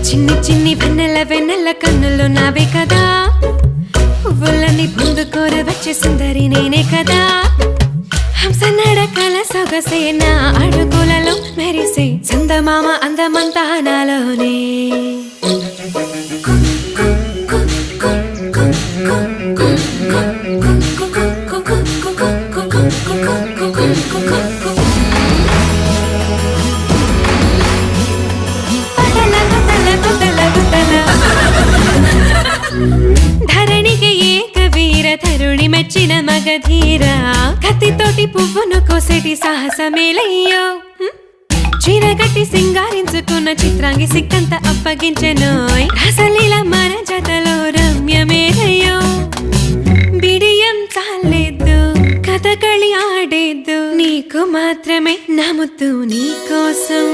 చిన్ని చిన్ని వెన్నెల వెన్నెల కన్నుల్లో నావే కదా, పువ్వులని పొందుకోర వచ్చే సుందరి నేనే కదా. హంస నడకల సొగసే నా అడుగులలో మెరిసే చందమామ అందమంతా నాలోనే. ధరణికి ఏక వీర తరుణి మెచ్చిన మగధీర, కత్తితోటి పువ్వును కోసేటి సాహసమేలయ్యో. చీరగట్టి సింగారించుకున్న చిత్రాంగి సిక్కంత అప్పగించెనోయ్, రసలీల మన జతలో రమ్యమేరయ్యో. బిడియం చాలేదు కథకళి ఆడేద్దు, నీకు మాత్రమే నా ముద్దు నీ కోసం.